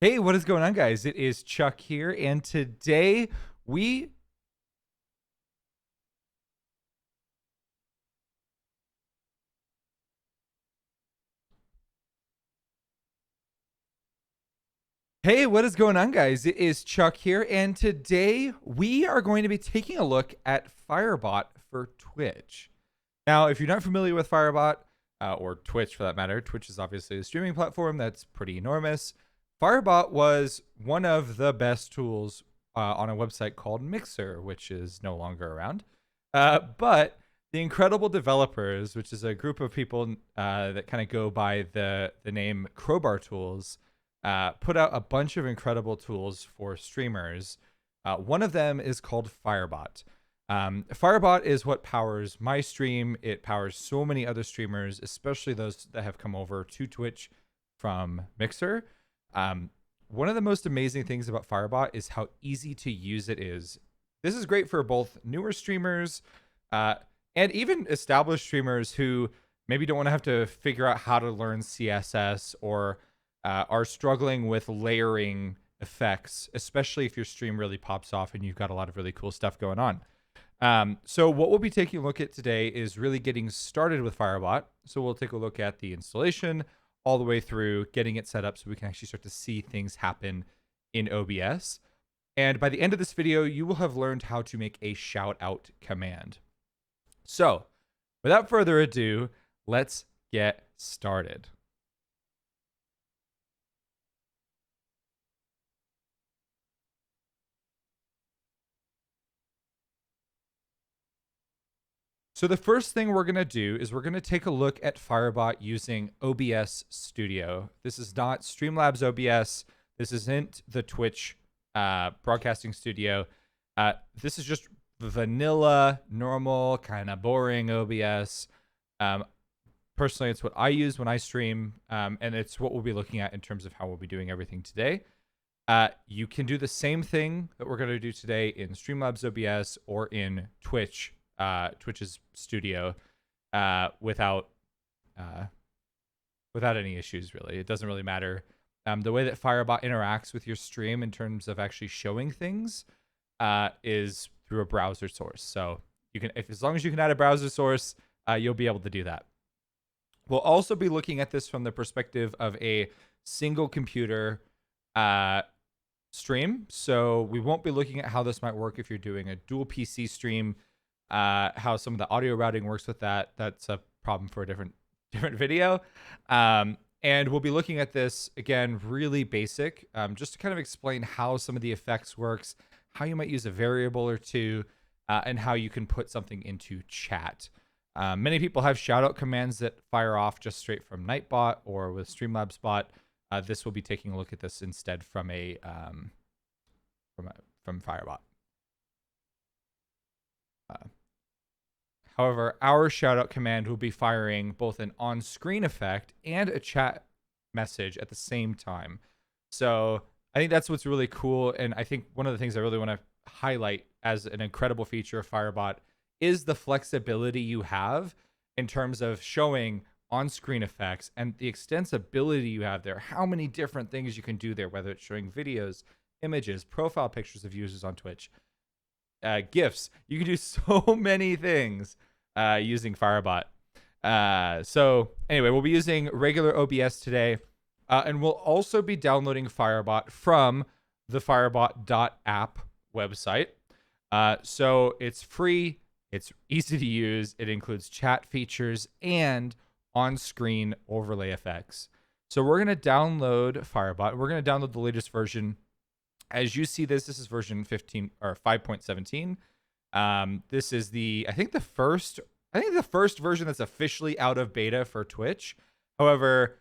Hey, what is going on, guys? It is Chuck here, and today we Hey, what is going on, guys? It is Chuck here, and today we are going to be taking a look at Firebot for Twitch. Now, if you're not familiar with Firebot, or Twitch for that matter, Twitch is obviously a streaming platform that's pretty enormous. Firebot was one of the best tools on a website called Mixer, which is no longer around. But the incredible developers, which is a group of people that kind of go by the name Crowbar Tools, put out a bunch of incredible tools for streamers. One of them is called Firebot. Firebot is what powers my stream. It powers so many other streamers, especially those that have come over to Twitch from Mixer. One of the most amazing things about Firebot is how easy to use it is. This is great for both newer streamers and even established streamers who maybe don't want to have to figure out how to learn CSS or are struggling with layering effects, especially if your stream really pops off and you've got a lot of really cool stuff going on. So what we'll be taking a look at today is really getting started with Firebot. So we'll take a look at the installation all the way through getting it set up so we can actually start to see things happen in OBS. And by the end of this video, you will have learned how to make a shout out command. So without further ado, let's get started. So the first thing we're going to do is we're going to take a look at Firebot using OBS Studio. This is not Streamlabs OBS. This isn't the Twitch broadcasting studio. This is just vanilla, normal, kind of boring OBS. Personally, it's what I use when I stream, and it's what we'll be looking at in terms of how we'll be doing everything today. You can do the same thing that we're going to do today in Streamlabs OBS or in Twitch's studio without any issues, really. It doesn't really matter. The way that Firebot interacts with your stream in terms of actually showing things is through a browser source. So you can, as long as you can add a browser source, you'll be able to do that. We'll also be looking at this from the perspective of a single computer stream. So we won't be looking at how this might work if you're doing a dual PC stream. How some of the audio routing works with that. That's a problem for a different video. And we'll be looking at this again, really basic, just to kind of explain how some of the effects works, how you might use a variable or two, and how you can put something into chat. Many people have shoutout commands that fire off just straight from Nightbot or with Streamlabs bot. This will be taking a look at this instead from Firebot. However, our shoutout command will be firing both an on-screen effect and a chat message at the same time. So I think that's what's really cool. And I think one of the things I really want to highlight as an incredible feature of Firebot is the flexibility you have in terms of showing on-screen effects and the extensibility you have there. How many different things you can do there, whether it's showing videos, images, profile pictures of users on Twitch, GIFs. You can do so many things using Firebot. So anyway, we'll be using regular OBS today, and we'll also be downloading Firebot from the firebot.app website. So it's free, it's easy to use, it includes chat features and on-screen overlay effects. So we're going to download Firebot. We're going to download the latest version. As you see this is version 15 or 5.17. This is the first version that's officially out of beta for Twitch. However,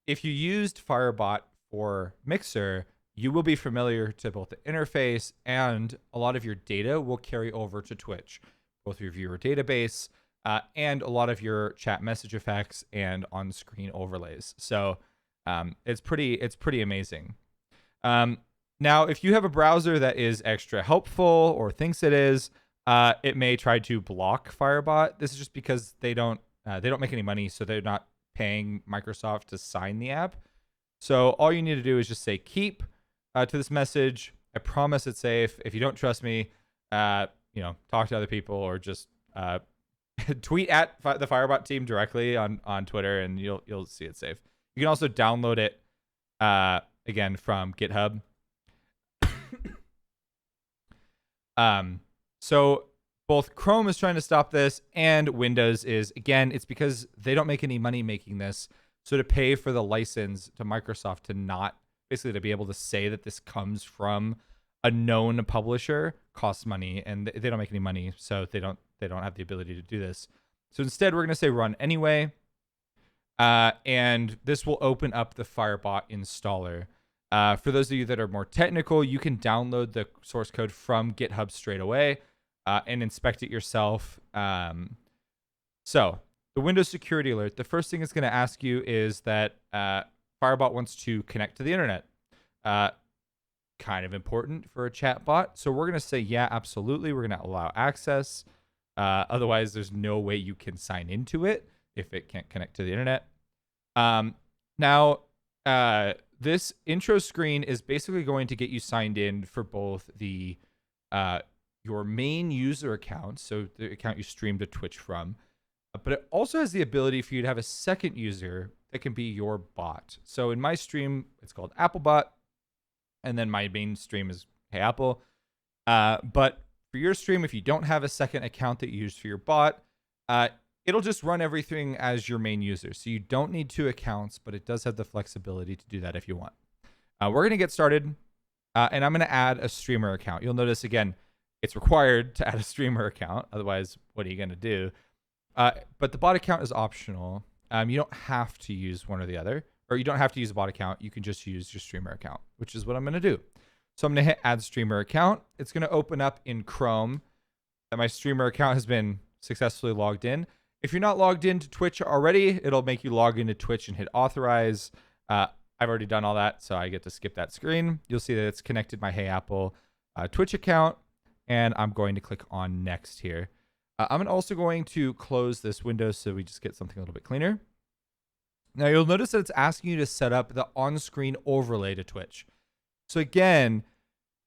if you used Firebot for Mixer, you will be familiar to both the interface and a lot of your data will carry over to Twitch, both your viewer database and a lot of your chat message effects and on-screen overlays. So it's pretty amazing. Now, if you have a browser that is extra helpful or thinks it is, it may try to block Firebot. This is just because they don't make any money, so they're not paying Microsoft to sign the app. So all you need to do is just say keep to this message. I promise it's safe. If you don't trust me, talk to other people or just tweet at the Firebot team directly on Twitter, and you'll see it's safe. You can also download it again from GitHub. So both Chrome is trying to stop this, and Windows is. Again, it's because they don't make any money making this. So to pay for the license to Microsoft to not basically to be able to say that this comes from a known publisher costs money, and they don't make any money, so they don't have the ability to do this. So instead, we're going to say run anyway, and this will open up the Firebot installer. For those of you that are more technical, you can download the source code from GitHub straight away and inspect it yourself. So the Windows security alert, the first thing it's going to ask you is that Firebot wants to connect to the internet. Kind of important for a chat bot. So we're going to say, yeah, absolutely. We're going to allow access. Otherwise, there's no way you can sign into it if it can't connect to the internet. Now, this intro screen is basically going to get you signed in for both the your main user account, so the account you stream to Twitch from, but it also has the ability for you to have a second user that can be your bot. So in my stream, it's called Applebot, and then my main stream is heyaapl. But for your stream, if you don't have a second account that you use for your bot, it'll just run everything as your main user. So you don't need 2 accounts, but it does have the flexibility to do that if you want. We're going to get started, and I'm going to add a streamer account. You'll notice, again, it's required to add a streamer account. Otherwise, what are you going to do? But the bot account is optional. You don't have to use one or the other, or you don't have to use a bot account. You can just use your streamer account, which is what I'm going to do. So I'm going to hit add streamer account. It's going to open up in Chrome that my streamer account has been successfully logged in. If you're not logged into Twitch already, it'll make you log into Twitch and hit authorize. I've already done all that, so I get to skip that screen. You'll see that it's connected my heyaapl Twitch account, and I'm going to click on next here. I'm also going to close this window so we just get something a little bit cleaner. Now you'll notice that it's asking you to set up the on-screen overlay to Twitch. So again,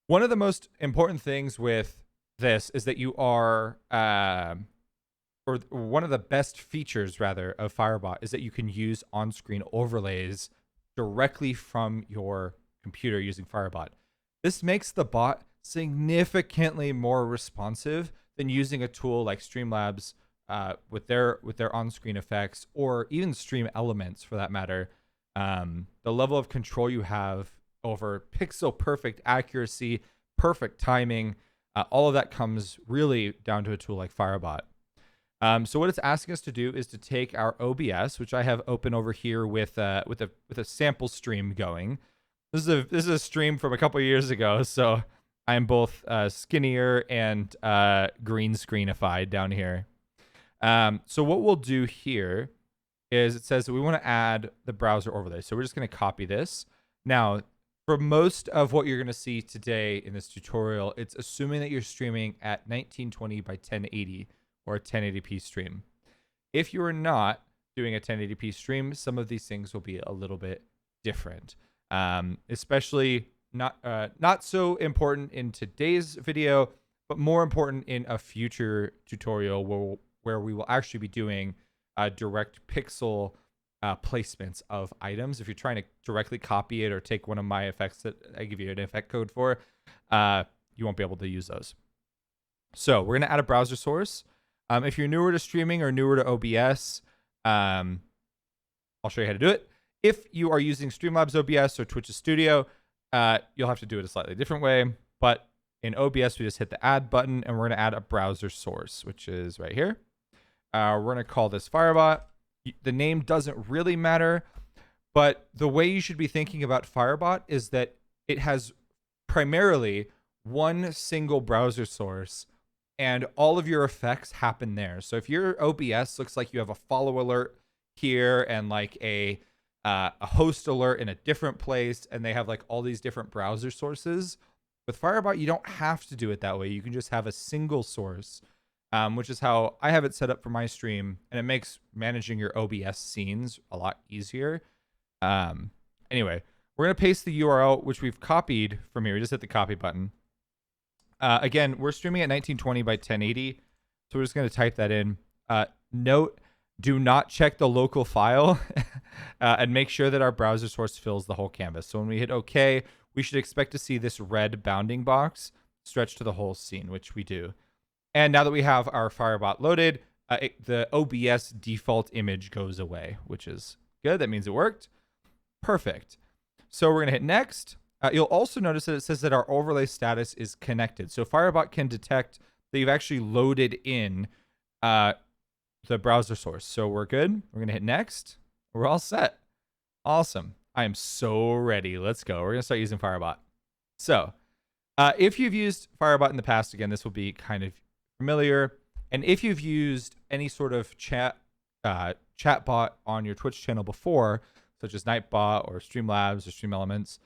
one of the most important things with this is that you are, or one of the best features rather of Firebot is that you can use on-screen overlays directly from your computer using Firebot. This makes the bot significantly more responsive than using a tool like Streamlabs with their on-screen effects, or even Stream Elements for that matter. The level of control you have over pixel perfect accuracy, perfect timing, all of that comes really down to a tool like Firebot. So what it's asking us to do is to take our OBS, which I have open over here with a sample stream going. This is a stream from a couple years ago, so I'm both skinnier and green screenified down here. So what we'll do here is it says that we want to add the browser overlay. So we're just going to copy this. Now, for most of what you're going to see today in this tutorial, it's assuming that you're streaming at 1920 by 1080 or a 1080p stream. If you are not doing a 1080p stream, some of these things will be a little bit different, especially not so important in today's video, but more important in a future tutorial where we will actually be doing direct pixel placements of items. If you're trying to directly copy it or take one of my effects that I give you an effect code for, you won't be able to use those. So we're going to add a browser source. If you're newer to streaming or newer to OBS, I'll show you how to do it. If you are using Streamlabs OBS or Twitch Studio, you'll have to do it a slightly different way. But in OBS, we just hit the add button, and we're going to add a browser source, which is right here. We're going to call this Firebot. The name doesn't really matter, but the way you should be thinking about Firebot is that it has primarily one single browser source, and all of your effects happen there. So if your OBS looks like you have a follow alert here and like a host alert in a different place, and they have like all these different browser sources, with Firebot, you don't have to do it that way. You can just have a single source, which is how I have it set up for my stream, and it makes managing your OBS scenes a lot easier. Anyway, we're going to paste the URL, which we've copied from here. We just hit the copy button. Again, we're streaming at 1920 by 1080. So we're just going to type that in. Note, do not check the local file and make sure that our browser source fills the whole canvas. So when we hit OK, we should expect to see this red bounding box stretch to the whole scene, which we do. And now that we have our Firebot loaded, the OBS default image goes away, which is good. That means it worked. Perfect. So we're going to hit next. You'll also notice that it says that our overlay status is connected. So Firebot can detect that you've actually loaded in the browser source. So we're good. We're going to hit next. We're all set. Awesome. I am so ready. Let's go. We're going to start using Firebot. So if you've used Firebot in the past, again, this will be kind of familiar. And if you've used any sort of chatbot on your Twitch channel before, such as Nightbot or Streamlabs or StreamElements,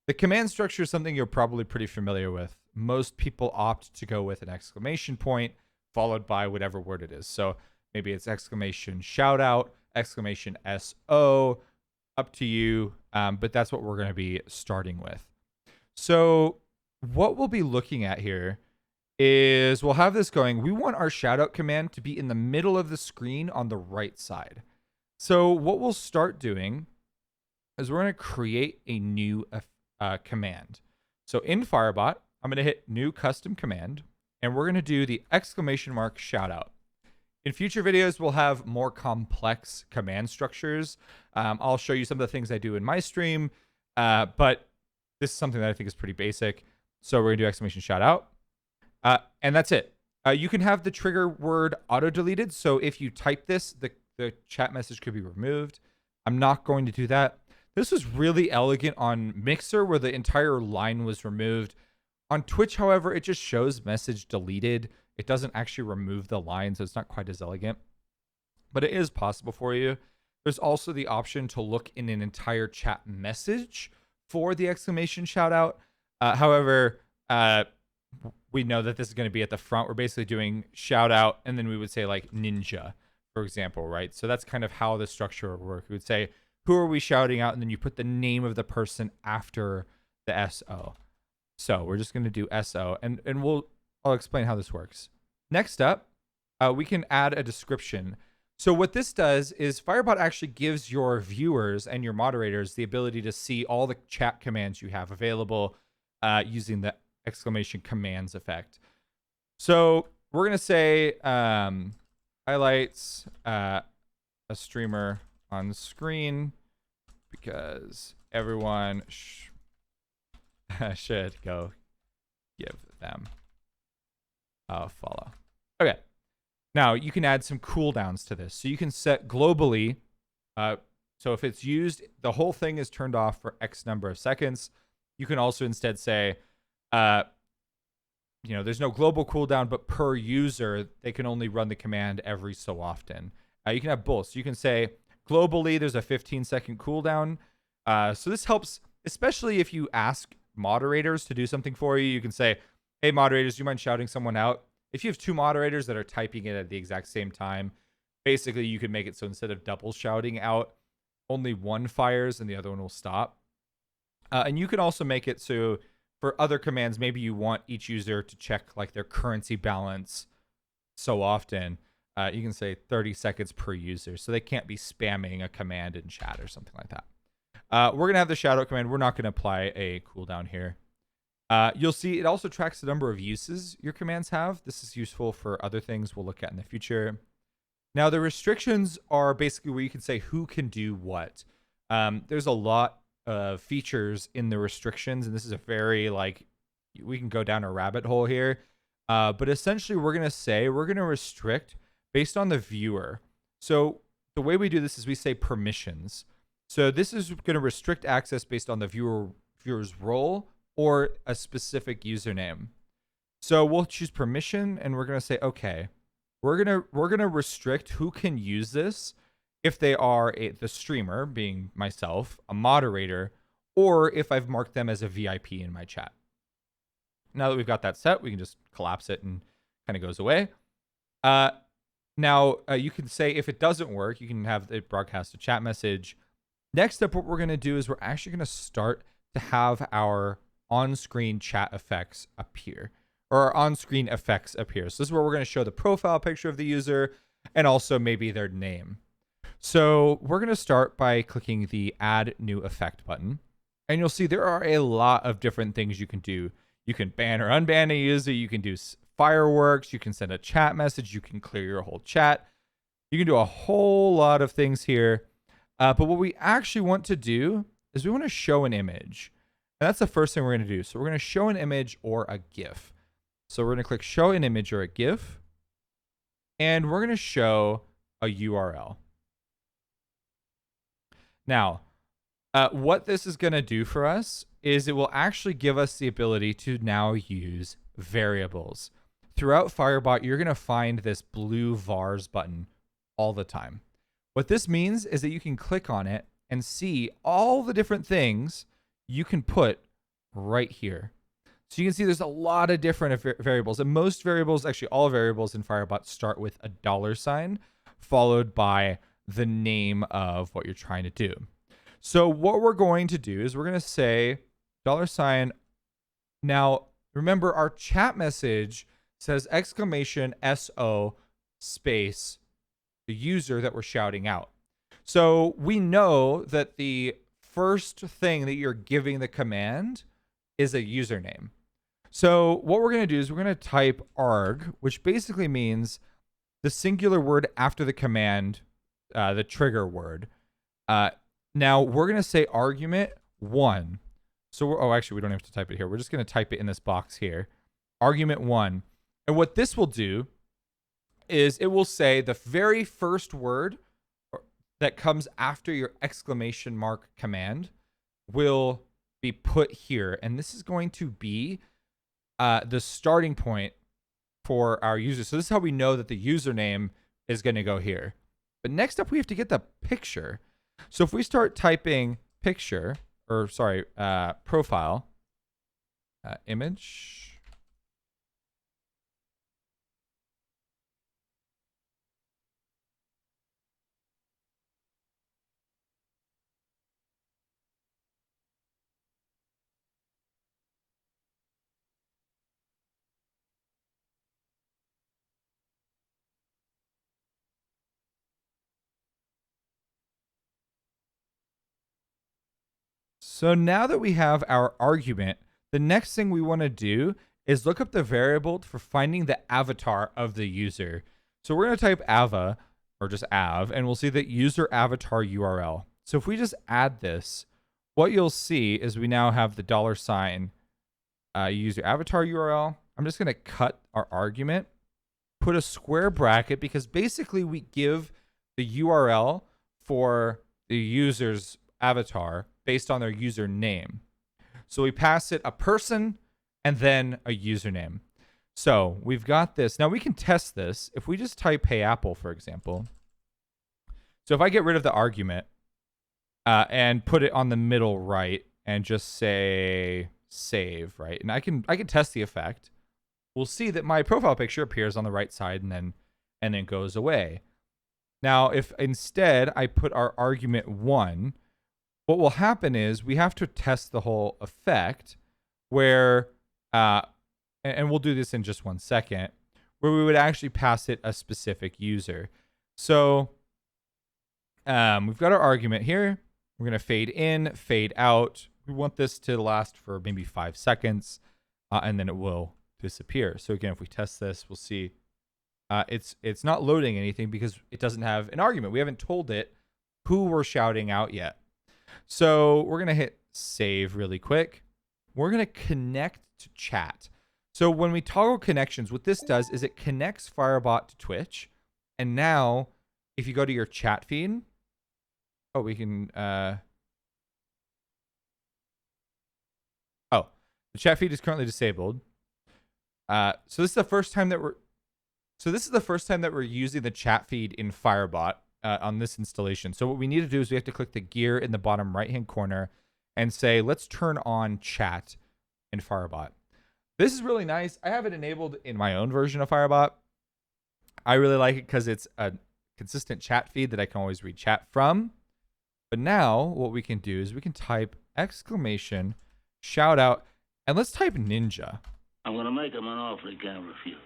the command structure is something you're probably pretty familiar with. Most people opt to go with an exclamation point followed by whatever word it is. So maybe it's exclamation shout out, exclamation SO, up to you. But that's what we're going to be starting with. So what we'll be looking at here is we'll have this going. We want our shout out command to be in the middle of the screen on the right side. So what we'll start doing is we're going to create a new command. So in Firebot, I'm going to hit new custom command, and we're going to do the exclamation mark shout out. In future videos, we'll have more complex command structures. I'll show you some of the things I do in my stream, but this is something that I think is pretty basic. So we're going to do exclamation shout out, and that's it. You can have the trigger word auto deleted. So if you type this, the chat message could be removed. I'm not going to do that. This was really elegant on Mixer where the entire line was removed. On Twitch, however, it just shows message deleted. It doesn't actually remove the line, so it's not quite as elegant. But it is possible for you. There's also the option to look in an entire chat message for the exclamation shout out. However, we know that this is going to be at the front. We're basically doing shout out, and then we would say like ninja, for example, right? So that's kind of how the structure would work. We would say, who are we shouting out? And then you put the name of the person after the SO. So we're just going to do SO, and I'll explain how this works. Next up, we can add a description. So what this does is Firebot actually gives your viewers and your moderators the ability to see all the chat commands you have available using the exclamation commands effect. So we're going to say highlights a streamer on screen because everyone should go give them a follow. Okay. Now you can add some cooldowns to this. So you can set globally. So if it's used, the whole thing is turned off for X number of seconds. You can also instead say, there's no global cooldown, but per user, they can only run the command every so often. You can have both. So you can say globally, there's a 15-second cooldown. So this helps, especially if you ask moderators to do something for you. You can say, hey, moderators, do you mind shouting someone out? If you have two moderators that are typing it at the exact same time, basically you can make it so instead of double shouting out, only one fires and the other one will stop. And you can also make it so for other commands, maybe you want each user to check like their currency balance so often. You can say 30 seconds per user, so they can't be spamming a command in chat or something like that. We're going to have the shout out command. We're not going to apply a cooldown here. You'll see it also tracks the number of uses your commands have. This is useful for other things we'll look at in the future. Now, the restrictions are basically where you can say who can do what. There's a lot of features in the restrictions, and this is a very, we can go down a rabbit hole here. But essentially, we're going to restrict based on the viewer. So the way we do this is we say permissions. So this is going to restrict access based on the viewer's role or a specific username. So we'll choose permission, and we're going to say, okay, we're going to restrict who can use this if they are the streamer, being myself, a moderator, or if I've marked them as a VIP in my chat. Now that we've got that set, we can just collapse it and kind of goes away. Now, you can say if it doesn't work, you can have it broadcast a chat message. Next up, what we're going to do is we're actually going to start to have our on-screen chat effects appear, or our on-screen effects appear. So this is where we're going to show the profile picture of the user and also maybe their name. So we're going to start by clicking the Add New Effect button. And you'll see there are a lot of different things you can do. You can ban or unban a user. You can do fireworks. You can send a chat message. You can clear your whole chat. You can do a whole lot of things here. But what we actually want to do is we want to show an image. And that's the first thing we're going to do. So we're going to show an image or a GIF. So we're going to click Show an Image or a GIF. And we're going to show a URL. Now, what this is going to do for us is it will actually give us the ability to now use variables. Throughout Firebot, you're going to find this blue vars button all the time. What this means is that you can click on it and see all the different things you can put right here. So you can see there's a lot of different variables, and most variables, actually all variables in Firebot, start with a $, followed by the name of what you're trying to do. So what we're going to do is we're going to say $. Now, remember our chat message says exclamation SO space the user that we're shouting out. So we know that the first thing that you're giving the command is a username. So what we're going to do is we're going to type arg, which basically means the singular word after the command, the trigger word. Now we're going to say argument 1. So actually we don't have to type it here. We're just going to type it in this box here. Argument 1. And what this will do is it will say the very first word that comes after your exclamation mark command will be put here. And this is going to be the starting point for our user. So this is how we know that the username is going to go here. But next up, we have to get the picture. So if we start typing picture, or sorry, profile, image. So now that we have our argument, the next thing we want to do is look up the variable for finding the avatar of the user. So we're going to type ava, or just av, and we'll see that user avatar URL. So if we just add this, what you'll see is we now have the $, user avatar URL. I'm just going to cut our argument, put a square bracket, because basically we give the URL for the user's avatar based on their username. So we pass it a person and then a username. So we've got this. Now we can test this. If we just type heyaapl, for example. So if I get rid of the argument and put it on the middle right and just say save, right? And I can test the effect. We'll see that my profile picture appears on the right side and then goes away. Now, if instead I put our argument 1, what will happen is we have to test the whole effect where, and we'll do this in just 1 second, where we would actually pass it a specific user. So we've got our argument here. We're going to fade in, fade out. We want this to last for maybe 5 seconds, and then it will disappear. So again, if we test this, we'll see it's not loading anything because it doesn't have an argument. We haven't told it who we're shouting out yet. So we're going to hit save really quick. We're going to connect to chat. So when we toggle connections, what this does is it connects Firebot to Twitch. And now if you go to your chat feed, we can, the chat feed is currently disabled. So this is the first time that we're using the chat feed in Firebot on this installation. So what we need to do is we have to click the gear in the bottom right-hand corner and say, let's turn on chat in Firebot. This is really nice. I have it enabled in my own version of Firebot. I really like it because it's a consistent chat feed that I can always read chat from. But now what we can do is we can type exclamation, shout out, and let's type ninja. I'm going to make him an offer he can't refuse.